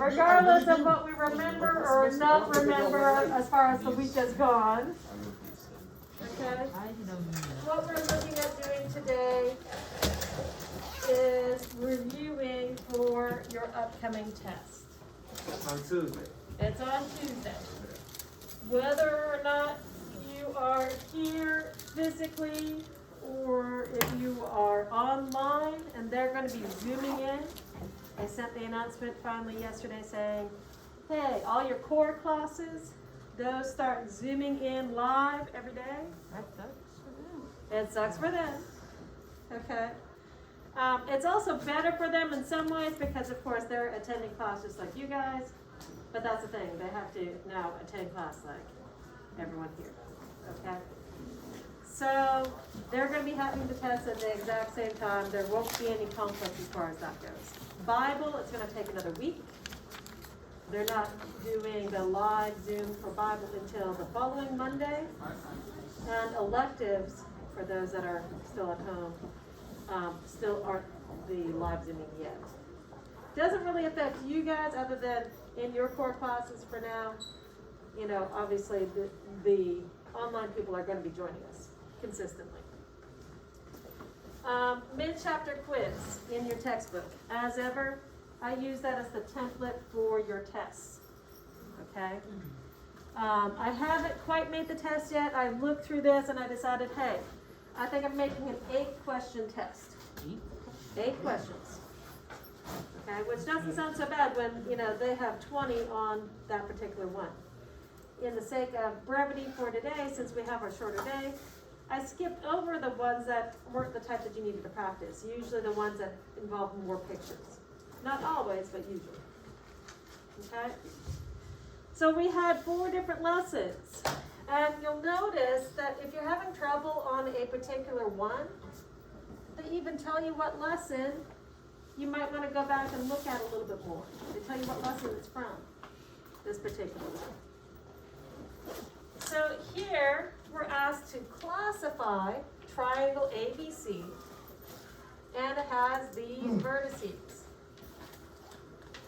regardless of what we remember or not remember as far as the week has gone. Okay? What we're looking at doing today is reviewing for your upcoming test. On Tuesday. It's on Tuesday. Whether or not you are here physically or if you are online and they're going to be zooming in. I sent the announcement finally yesterday saying, hey, all your core classes, those start zooming in live every day. It sucks for them. Okay. It's also better for them in some ways because, of course, they're attending class just like you guys. But that's the thing. They have to now attend class like everyone here. Okay? So they're going to be having the test at the exact same time. There won't be any conflict as far as that goes. Bible, it's going to take another week. They're not doing the live Zoom for Bible until the following Monday. And electives, for those that are still at home, still aren't the live Zooming yet. Doesn't really affect you guys other than in your core classes for now. You know, obviously the online people are going to be joining us consistently. Mid-chapter quiz in your textbook. As ever, I use that as the template for your tests. Okay? I haven't quite made the test yet. I looked through this and I decided, hey, I think I'm making an 8-question test. 8 questions. Okay, which doesn't sound so bad when, you know, they have 20 on that particular one. In the sake of brevity for today, since we have our shorter day, I skipped over the ones that weren't the type that you needed to practice. Usually the ones that involve more pictures. Not always, but usually. Okay? So we had 4 different lessons. And you'll notice that if you're having trouble on a particular one, they even tell you what lesson you might want to go back and look at a little bit more. They tell you what lesson it's from, this particular one. So here, we're asked to classify triangle ABC, and it has these vertices.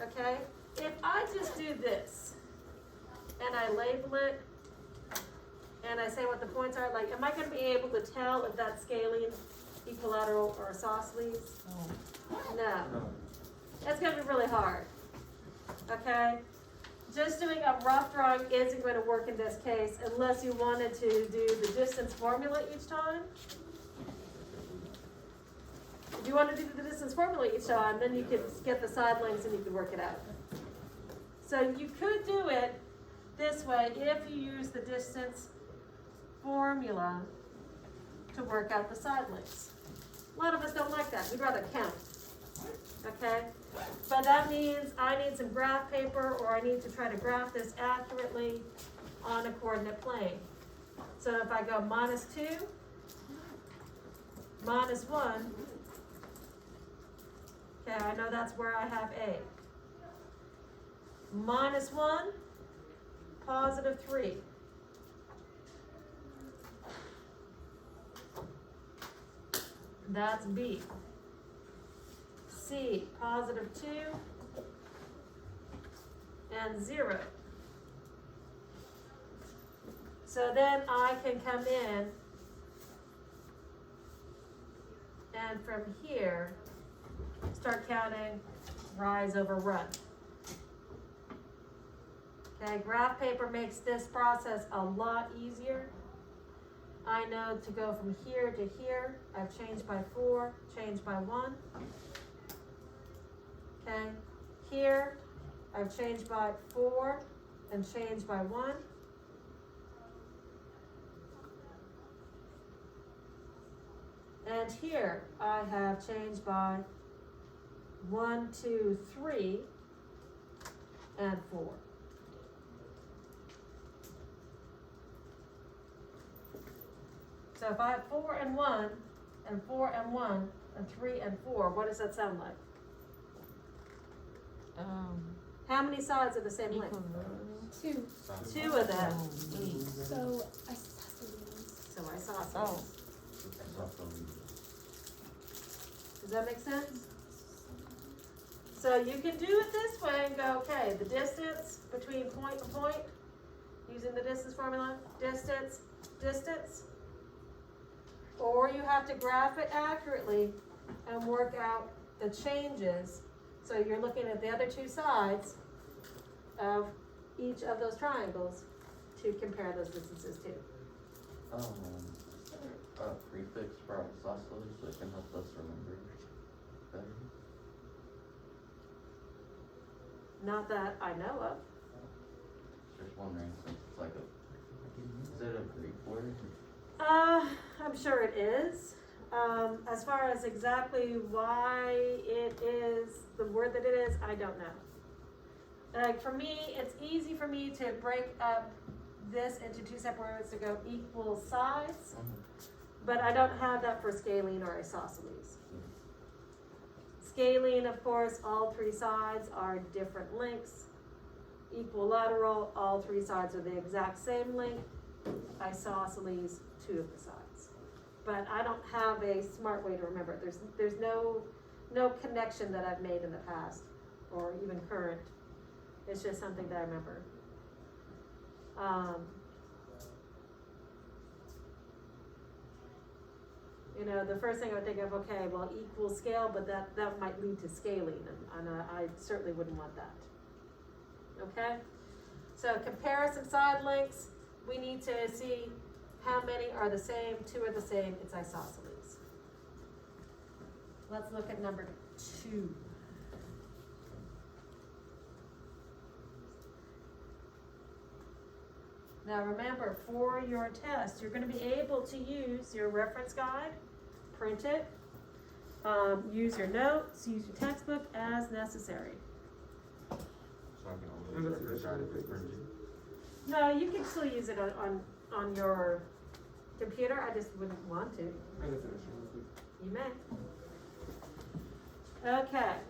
Okay? If I just do this, and I label it, and I say what the points are, like, am I going to be able to tell if that's scalene, equilateral, or isosceles? No. That's going to be really hard. Okay? Just doing a rough drawing isn't going to work in this case unless you wanted to do the distance formula each time. If you want to do the distance formula each time, then you could get the side lengths and you could work it out. So you could do it this way if you use the distance formula to work out the side lengths. A lot of us don't like that. We'd rather count. Okay? But that means I need some graph paper, or I need to try to graph this accurately on a coordinate plane. So if I go -2, -1, okay, I know that's where I have A. -1, +3. That's B. C, +2 and 0. So then I can come in and from here start counting rise over run. Okay, graph paper makes this process a lot easier. I know to go from here to here, I've changed by 4, changed by 1. Okay, here, I've changed by 4 and changed by 1. And here, I have changed by 1, 2, 3, and 4. So if I have 4 and 1, and 4 and 1, and 3 and 4, what does that sound like? How many sides are the same length? 2. 2 of them. So isosceles. So isosceles. Does that make sense? So you can do it this way and go, okay, the distance between point and point, using the distance formula, distance, distance. Or you have to graph it accurately and work out the changes. So you're looking at the other two sides of each of those triangles to compare those distances to. A prefix for isosceles so it can help us remember better. Not that I know of. Just wondering since it's like is it a Greek word? I'm sure it is. As far as exactly why it is the word that it is, I don't know. Like for me, it's easy for me to break up this into two separate words to go equal sides, but I don't have that for scalene or isosceles. Scalene, of course, all three sides are different lengths. Equilateral, all three sides are the exact same length. Isosceles, two of the sides. But I don't have a smart way to remember it. There's no connection that I've made in the past or even current. It's just something that I remember. You know, the first thing I would think of, okay, well, equal scale, but that might lead to scaling, and I certainly wouldn't want that. Okay? So comparison side lengths, we need to see how many are the same, two are the same, it's isosceles. Let's look at number 2. Now remember, for your test, you're going to be able to use your reference guide, print it, use your notes, use your textbook as necessary. So I can only use it if it's printed. No, you can still use it on your computer, I just wouldn't want to. You may. Okay,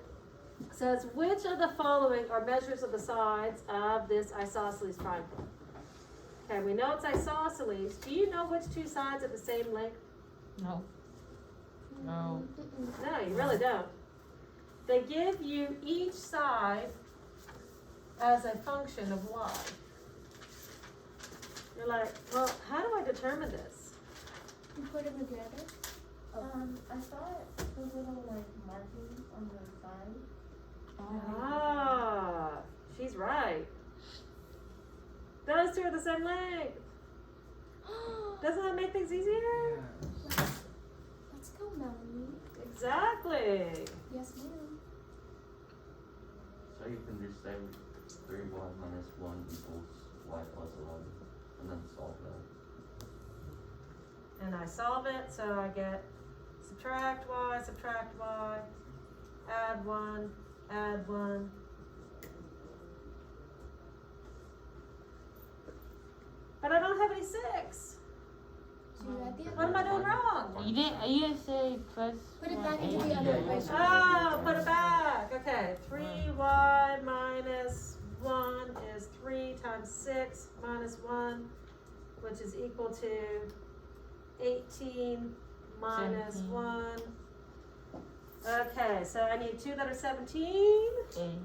so it's which of the following are measures of the sides of this isosceles triangle? Okay, we know it's isosceles. Do you know which two sides are the same length? No. No. No, you really don't. They give you each side as a function of y. You're like, well, how do I determine this? You put them together. I saw the little markings on the side. Ah, she's right. Those two are the same length. Doesn't that make things easier? Let's go, Melanie. Exactly. Yes, ma'am. So you can just say 3y minus 1 equals y plus 11 and then solve that. And I solve it, so I get subtract y, add 1, add 1. But I don't have any 6. So you add the What am other. I doing wrong? You didn't say plus. Put it back 180. into the other equation. Oh, put it back. Okay, 3y minus 1 is 3 times 6 minus 1, which is equal to 18 minus 17. 1. Okay, so I need two that are 17. Okay.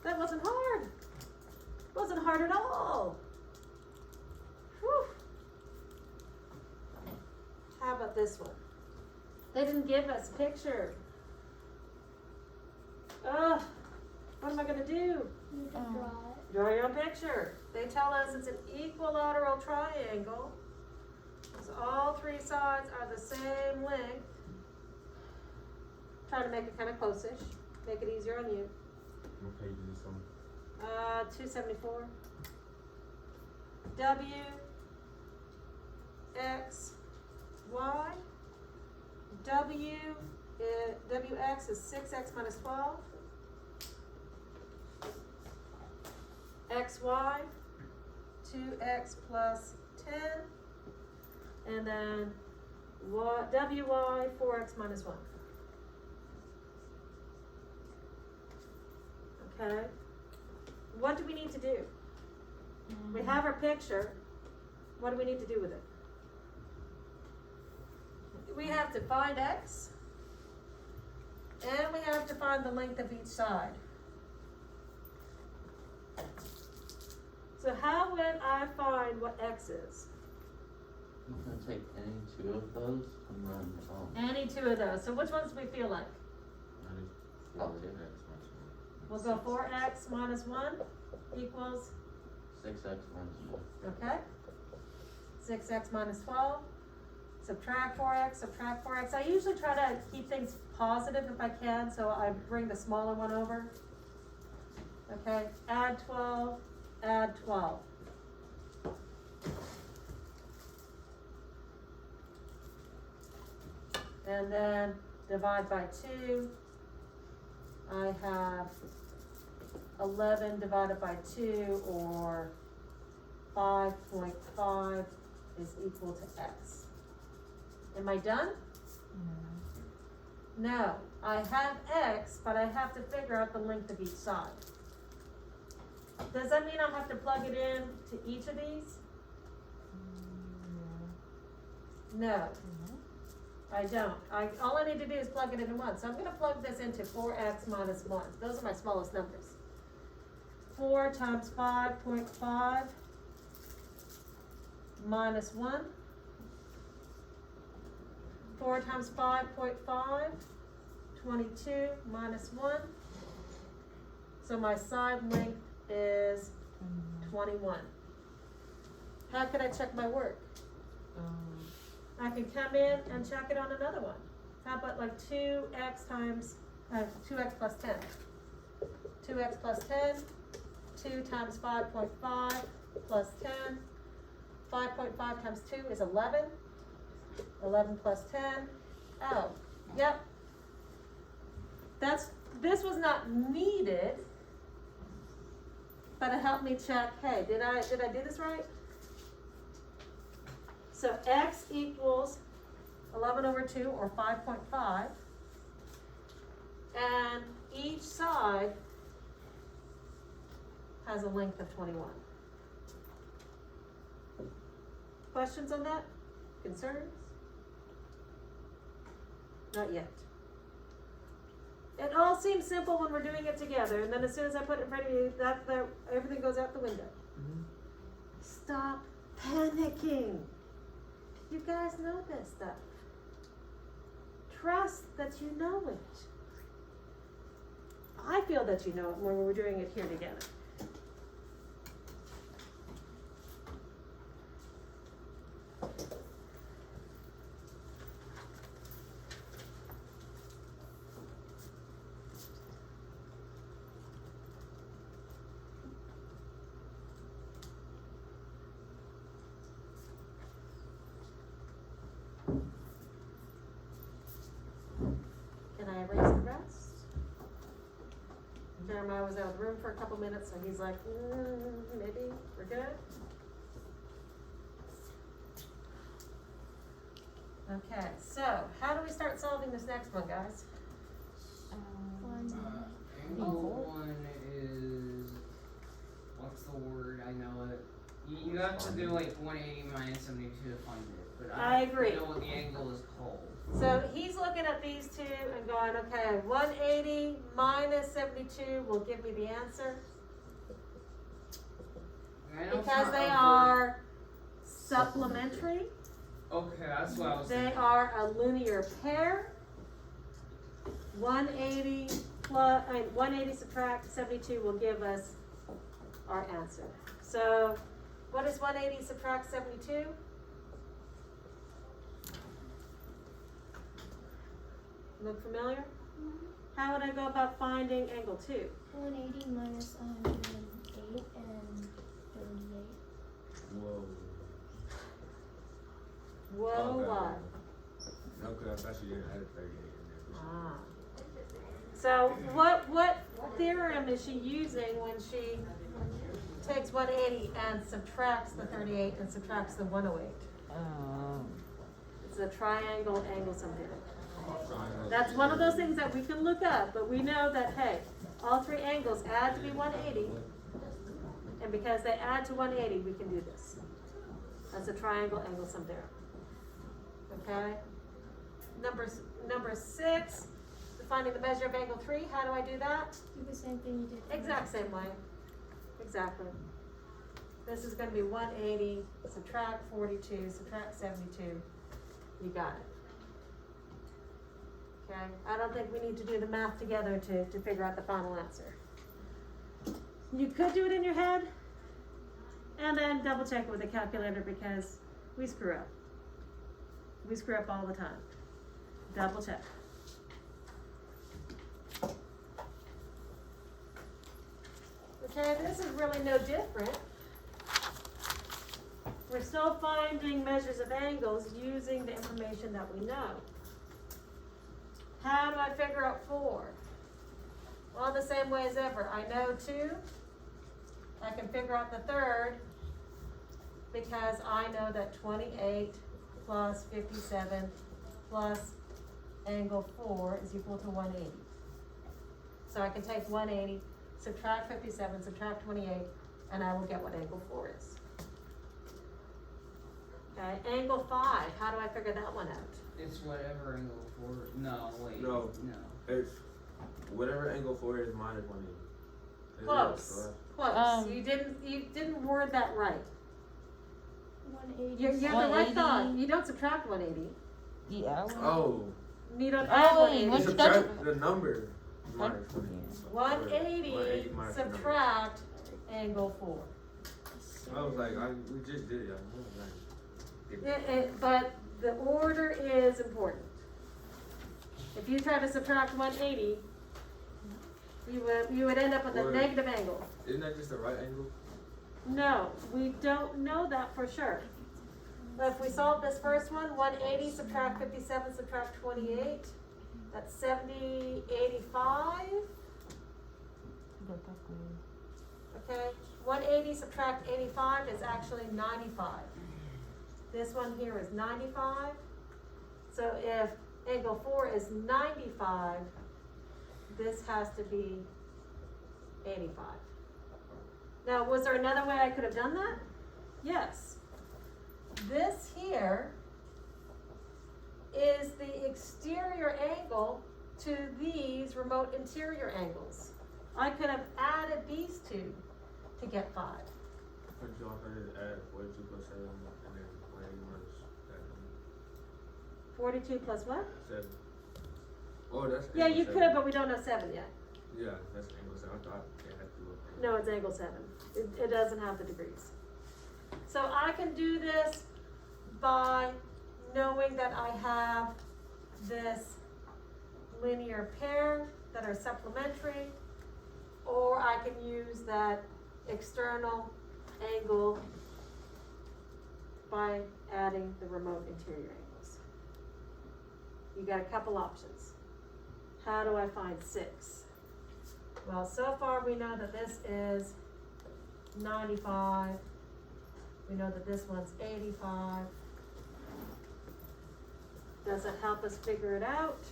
That wasn't hard. Wasn't hard at all. Whew. How about this one? They didn't give us a picture. Ugh, what am I gonna do? You have to draw it. Draw your own picture. They tell us it's an equilateral triangle. So all three sides are the same length. Trying to make it kind of close-ish. Make it easier on you. What page is this on? 274. W, X, Y. WX is 6x minus 12. XY, 2x plus 10. And then WY, 4x minus 1. Okay. What do we need to do? We have our picture. What do we need to do with it? We have to find x, And we have to find the length of each side. So how would I find what x is? You can take any two of those and then, Any two of those. So which ones do we feel like? up to We'll go 4x minus 1 equals, 6x minus 1. okay? 6x minus 12. Subtract 4x, subtract 4x. I usually try to keep things positive if I can, so I bring the smaller one over. Okay, add 12, add 12. And then divide by 2. I have 11 divided by 2, or 5.5 is equal to x. Am I done? No, I have x, but I have to figure out the length of each side. Does that mean I have to plug it in to each of these? No, I don't. All I need to do is plug it into one. So I'm gonna plug this into 4x minus 1. Those are my smallest numbers. 4 times 5.5 minus 1. 4 times 5.5, 22 minus 1. So my side length is 21. How could I check my work? I can come in and check it on another one. How about like 2x times, 2x plus 10. 2x plus 10, 2 times 5.5 plus 10. 5.5 times 2 is 11. 11 plus 10. Oh, yep. This was not needed, but it helped me check, hey, did I do this right? So x equals 11 over 2, or 5.5. And each side has a length of 21. Questions on that? Concerns? Not yet. It all seems simple when we're doing it together, and then as soon as I put it in front of you, everything goes out the window. Stop panicking. You guys know this stuff. Trust that you know it. I feel that you know it when we're doing it here together. Can I erase the rest? Jeremiah was out of the room for a couple minutes, so he's like, maybe we're good. Okay, so how do we start solving this next one, guys? Angle 1 is, what's the word? I know it. You have to do like 180 minus 72 to find it, but I agree. I know what the angle is called. So he's looking at these two and going, okay, 180 minus 72 will give me the answer. I know it's Because not they a are supplementary. verb. Okay, that's what I was They thinking. are a linear pair. 180 subtract 72 will give us our answer. So what is 180 subtract 72? Look familiar? How would I go about finding angle 2? 180 minus 108 and 38. Whoa. Whoa, Okay. what? No, because I thought you didn't add a 38 in there. Ah. So what theorem is she using when she takes 180 and subtracts the 38 and subtracts the 108? It's a triangle angle sum theorem. That's one of those things that we can look up, but we know that, hey, all three angles add to be 180, and because they add to 180, we can do this. That's a triangle angle sum theorem. Okay? Number 6, finding the measure of angle 3, how do I do that? Do the same thing you did. for Exact measure same two. way. Exactly. This is gonna be 180, subtract 42, subtract 72. You got it. Okay, I don't think we need to do the math together to figure out the final answer. You could do it in your head and then double check it with a calculator because we screw up. We screw up all the time. Double check. Okay, this is really no different. We're still finding measures of angles using the information that we know. How do I figure out 4? Well, the same way as ever. I know 2. I can figure out the third because I know that 28 plus 57 plus angle 4 is equal to 180. So I can take 180, subtract 57, subtract 28, and I will get what angle 4 is. Okay, angle 5, how do I figure that one out? It's whatever angle 4. No, wait. No. No. It's whatever angle 4 is minus 180. Close. Close. You didn't word that right. 180. You have the right 180. thought. You don't subtract 180. Yeah. Oh, You don't add Oh, wait, 180. what's subtract the number minus 180. 180 minus the number. subtract angle 4. I was like, we just did it. But the order is important. If you try to subtract 180, you would end up with a Or- negative angle. Isn't that just the right angle? No, we don't know that for sure. But if we solve this first one, 180 subtract 57 subtract 28, that's 70, 85. Okay, 180 subtract 85 is actually 95. This one here is 95. So if angle 4 is 95, this has to be 85. Now, was there another way I could have done that? Yes. This here is the exterior angle to these remote interior angles. I could have added these two to get 5. But you also need to add 42 plus 7 and then 180 minus that 42 plus what? 7. Oh, that's Yeah, angle you 7. could, but we don't know 7 yet. Yeah, that's angle 7. I thought it had to do with No, it's angle 7. It doesn't have the degrees. So I can do this by knowing that I have this linear pair that are supplementary, or I can use that external angle by adding the remote interior angles. You got a couple options. How do I find 6? Well, so far we know that this is 95. We know that this one's 85. Does it help us figure it out?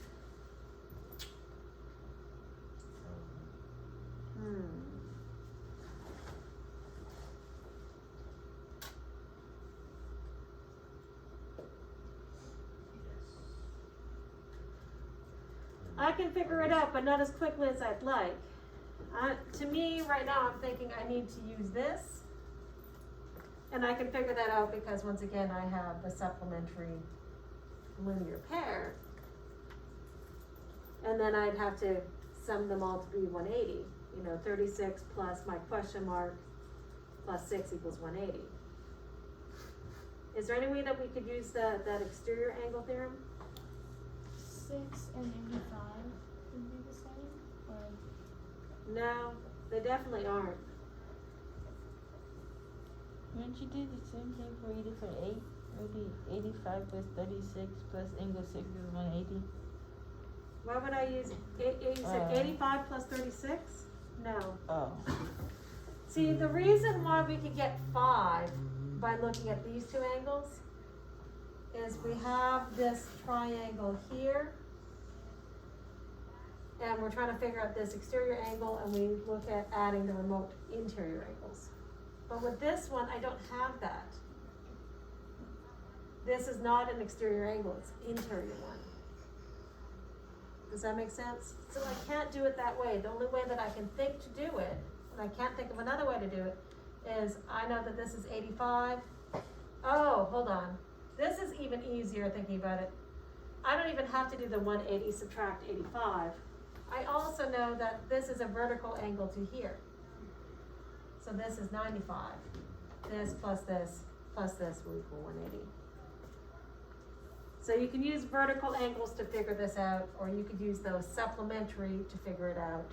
I can figure it out, but not as quickly as I'd like. To me, right now, I'm thinking I need to use this. And I can figure that out because, once again, I have the supplementary linear pair. And then I'd have to sum them all to be 180. You know, 36 plus my question mark plus 6 equals 180. Is there any way that we could use that exterior angle theorem? 6 and 85 would be the same? Or No, they definitely aren't. Wouldn't you do the same thing for 80 for 8? It would be 85 plus 36 plus angle 6 is 180. Why would I use, you said 85 plus 36? No. Oh. See, the reason why we could get 5 by looking at these two angles is we have this triangle here, and we're trying to figure out this exterior angle, and we look at adding the remote interior angles. But with this one, I don't have that. This is not an exterior angle, it's an interior one. Does that make sense? So I can't do it that way. The only way that I can think to do it, and I can't think of another way to do it, is I know that this is 85. Oh, hold on. This is even easier thinking about it. I don't even have to do the 180 subtract 85. I also know that this is a vertical angle to here. So this is 95. This plus this will equal 180. So you can use vertical angles to figure this out, or you could use those supplementary to figure it out.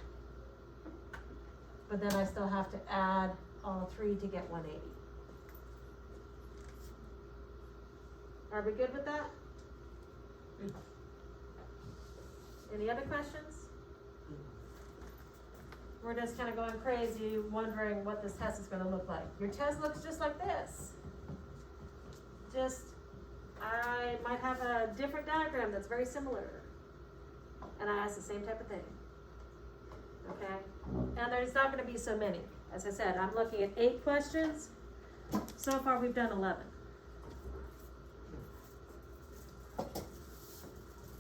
But then I still have to add all three to get 180. Are we good with that? Any other questions? We're just kind of going crazy, wondering what this test is going to look like. Your test looks just like this. I might have a different diagram that's very similar. And I ask the same type of thing. Okay? And there's not going to be so many. As I said, I'm looking at 8 questions. So far, we've done 11.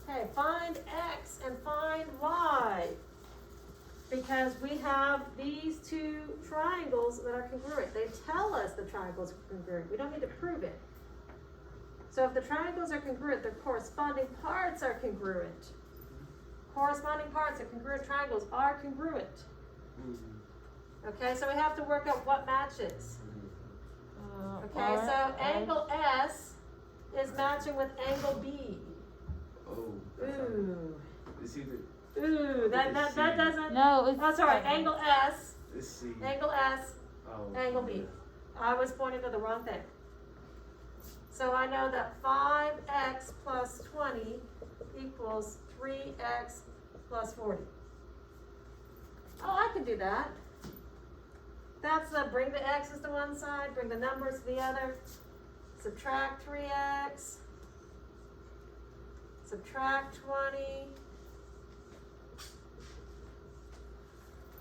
Okay, find X and find Y. Because we have these two triangles that are congruent. They tell us the triangles are congruent. We don't need to prove it. So if the triangles are congruent, their corresponding parts are congruent. Corresponding parts of congruent triangles are congruent. Okay, so we have to work out what matches. Okay, so angle S is matching with angle B. Oh. Ooh. It's either. Ooh, that doesn't. No, it's. Oh, sorry, angle S, Let's see. angle S, Oh. angle B. I was pointing to the wrong thing. So I know that 5x plus 20 equals 3x plus 40. Oh, I can do that. That's the bring the x's to one side, bring the numbers to the other, subtract 3x, subtract 20.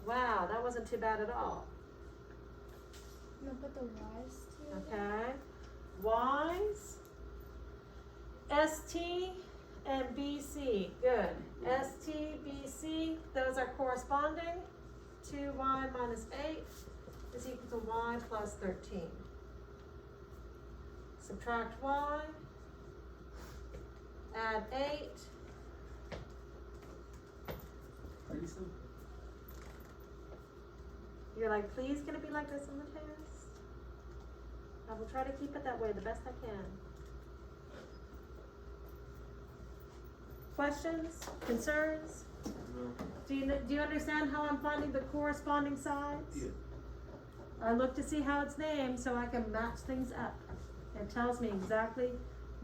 Wow, that wasn't too bad at all. I'm gonna put the y's too. Okay. Y's, ST and BC. Good. ST, BC, those are corresponding. 2y minus 8 is equal to y plus 13. Subtract y, add 8. Pretty simple. You're like, please can it be like this on the test? I will try to keep it that way the best I can. Questions? Concerns? No. Do you understand how I'm finding the corresponding sides? Yeah. I look to see how it's named so I can match things up. It tells me exactly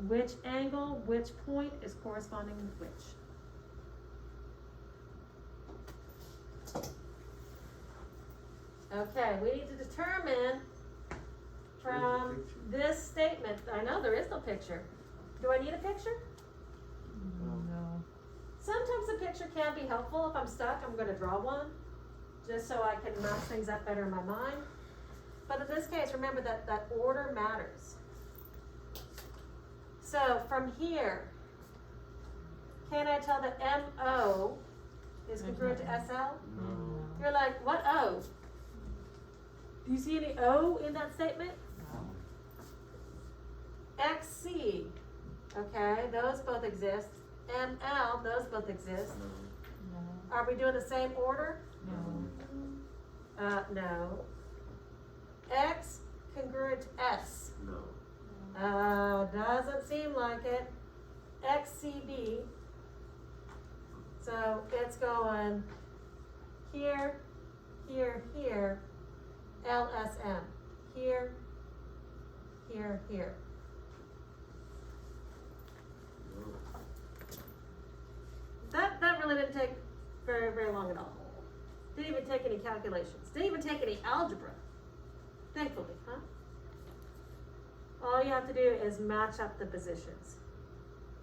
which angle, which point is corresponding with which. Okay, we need to determine from this statement. I know there is no picture. Do I need a picture? No. Sometimes a picture can be helpful. If I'm stuck, I'm going to draw one, just so I can match things up better in my mind. But in this case, remember that order matters. So from here, can I tell that MO is congruent to SL? No. You're like, what O? Do you see any O in that statement? XC, okay, those both exist. ML, those both exist. No. Are we doing the same order? No. No. X congruent to S. No. Doesn't seem like it. XCB. So it's going here, here, here. LSM. Here, here, here. That really didn't take very, very long at all. Didn't even take any calculations. Didn't even take any algebra. Thankfully, huh? All you have to do is match up the positions.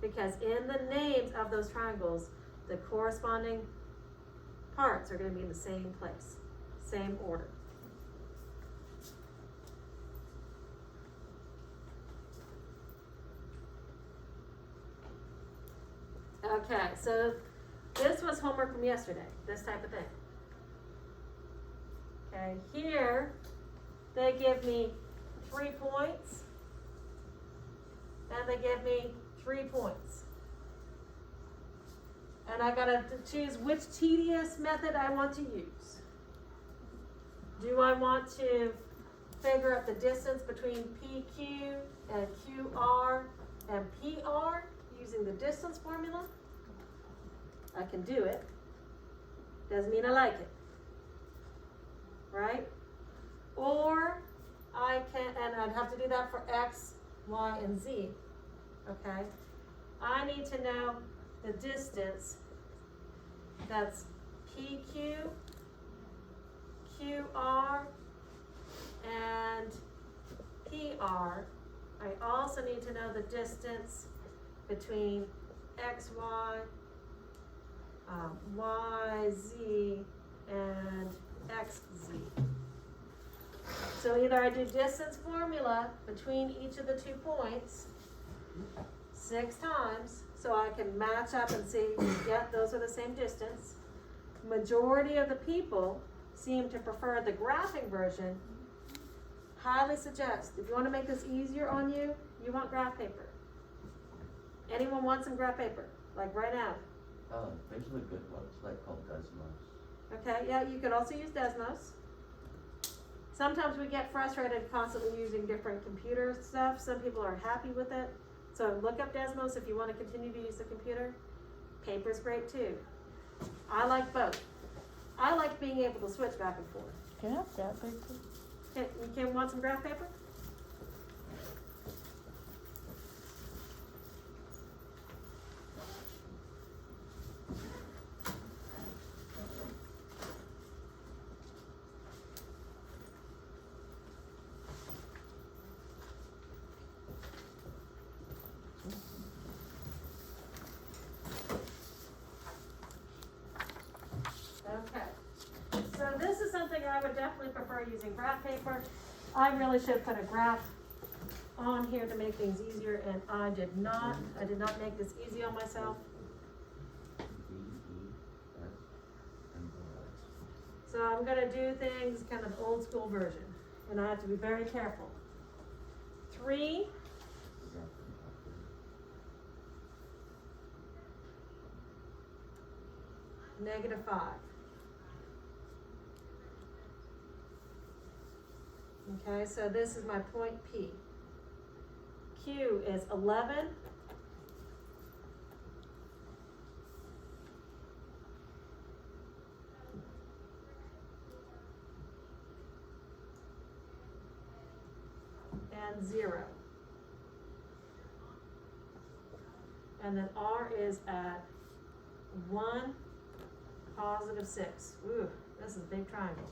Because in the names of those triangles, the corresponding parts are going to be in the same place, same order. Okay, so This was homework from yesterday, this type of thing. Okay, here, they give me 3 points, and they give me 3 points. And I gotta choose which tedious method I want to use. Do I want to figure out the distance between PQ and QR and PR using the distance formula? I can do it. Doesn't mean I like it. Right? Or I can, and I'd have to do that for X, Y, and Z. Okay? I need to know the distance that's PQ, QR, and PR. I also need to know the distance between X, Y, Y, Z, and X, Z. So either I do distance formula between each of the 2 points 6 times, so I can match up and see, yep, those are the same distance. Majority of the people seem to prefer the graphing version. Highly suggest, if you want to make this easier on you, you want graph paper. Anyone want some graph paper? Like right now. There's a good website called Desmos. Okay, yeah, you could also use Desmos. Sometimes we get frustrated constantly using different computer stuff. Some people are happy with it. So look up Desmos if you want to continue to use the computer. Paper's great too. I like both. I like being able to switch back and forth. Can I have that paper? You can want some graph paper? Okay, so this is something I would definitely prefer using graph paper. I really should put a graph on here to make things easier, and I did not. I did not make this easy on myself. D, E, S, and Y. So I'm gonna do things kind of old school version, and I have to be very careful. 3, -5. Okay, so this is my point P. Q is 11. And 0. And then R is at 1, +6. Ooh, this is a big triangle.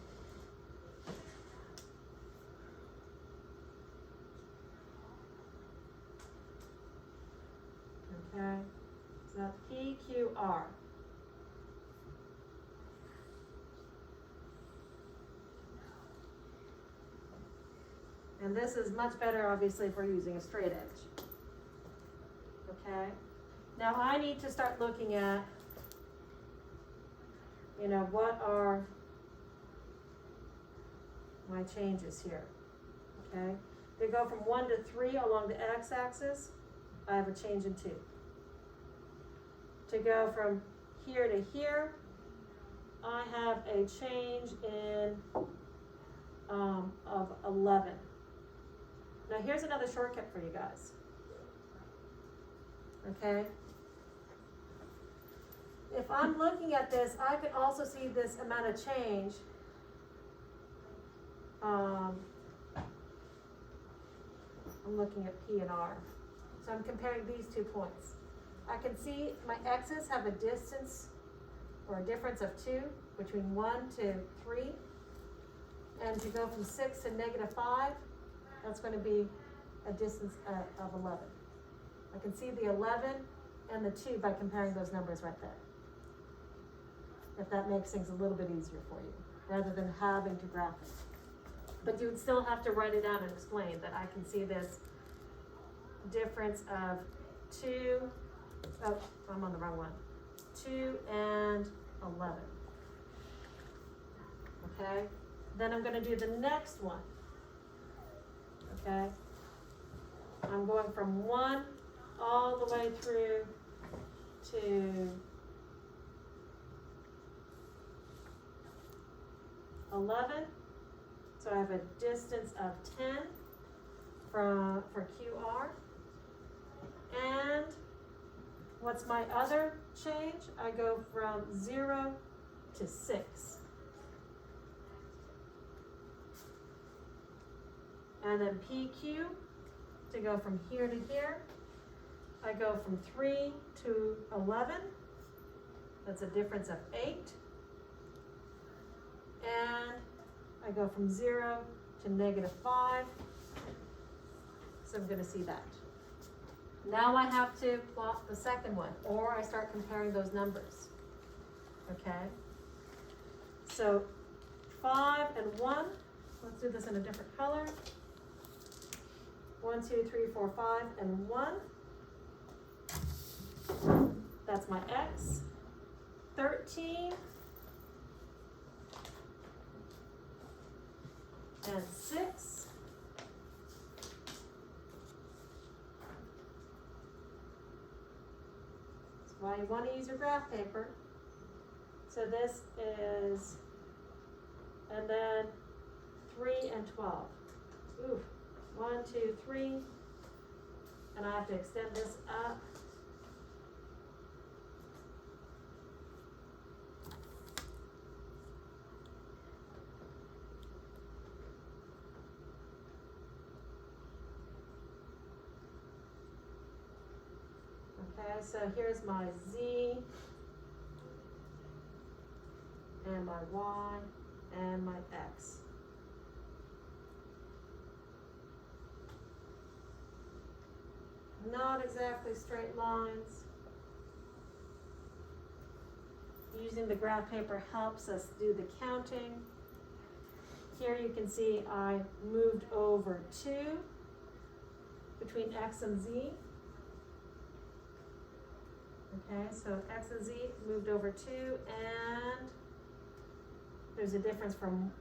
Okay, so that's PQR. And this is much better, obviously, if we're using a straight edge. Okay, now I need to start looking at, what are my changes here, okay? They go from 1 to 3 along the x-axis, I have a change in 2. To go from here to here, I have a change in, of 11. Now here's another shortcut for you guys, okay? If I'm looking at this, I could also see this amount of change. I'm looking at P and R. So I'm comparing these 2 points. I can see my x's have a distance or a difference of 2 between 1 to 3. And to go from 6 to -5, that's going to be a distance of 11. I can see the 11 and the 2 by comparing those numbers right there. If that makes things a little bit easier for you, rather than having to graph it. But you would still have to write it out and explain that I can see this difference of 2, oh, I'm on the wrong one. 2 and 11. Okay, then I'm gonna do the next one. Okay, I'm going from 1 all the way through to 11. So I have a distance of 10 for QR. And what's my other change? I go from 0 to 6. And then PQ, to go from here to here, I go from 3 to 11. That's a difference of 8. And I go from 0 to -5. So I'm going to see that. Now I have to plot the second one, or I start comparing those numbers. Okay? So 5 and 1, let's do this in a different color. 1, 2, 3, 4, 5, and 1. That's my X. 13 and 6. That's why you want to use your graph paper. So this is, and then 3 and 12. Ooh. 1, 2, 3, and I have to extend this up. Okay, so here's my Z, and my Y, and my X. Not exactly straight lines. Using the graph paper helps us do the counting. Here you can see I moved over 2 between X and Z. Okay, so X and Z moved over 2, and there's a difference from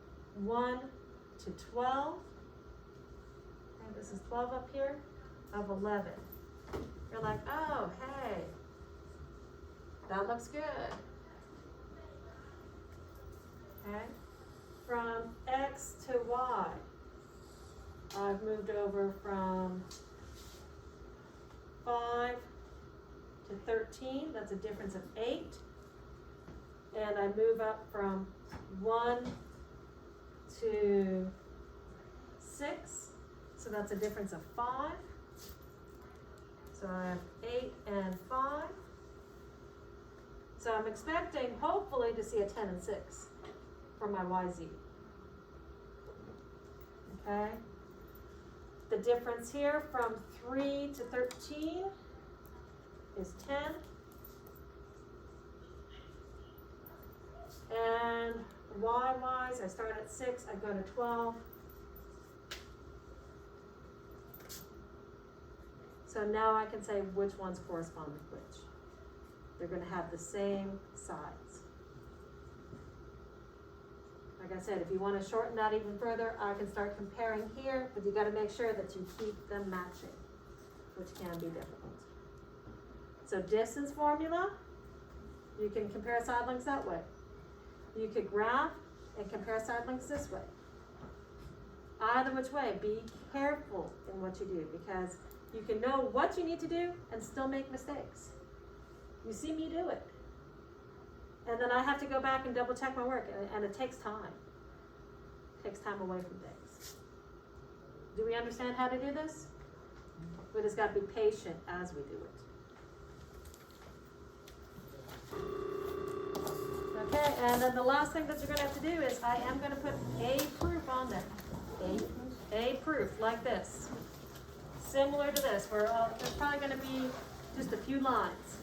1 to 12. Okay, this is 12 up here, of 11. You're like, oh, hey, that looks good. Okay, from X to Y, I've moved over from 5 to 13, that's a difference of 8. And I move up from 1 to 6, so that's a difference of 5. So I have 8 and 5. So I'm expecting, hopefully, to see a 10 and 6 for my YZ. Okay. The difference here from 3 to 13 is 10. And Y-wise, I start at 6, I go to 12. So now I can say which ones correspond with which. They're going to have the same sides. Like I said, if you want to shorten that even further, I can start comparing here, but you got to make sure that you keep them matching, which can be difficult. So distance formula, you can compare side lengths that way. You could graph and compare side lengths this way. Either which way, be careful in what you do, because you can know what you need to do and still make mistakes. You see me do it. And then I have to go back and double check my work, and it takes time. It takes time away from things. Do we understand how to do this? We just got to be patient as we do it. Okay, and then the last thing that you're going to have to do is I am going to put a proof on there. A proof, like this. Similar to this, where there's probably going to be just a few lines.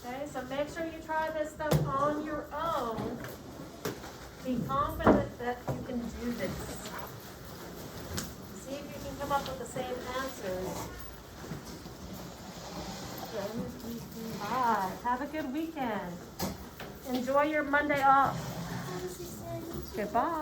Okay, so make sure you try this stuff on your own. Be confident that you can do this. See if you can can come up with the same answers. Alright, have a good weekend. Enjoy your Monday off. Goodbye.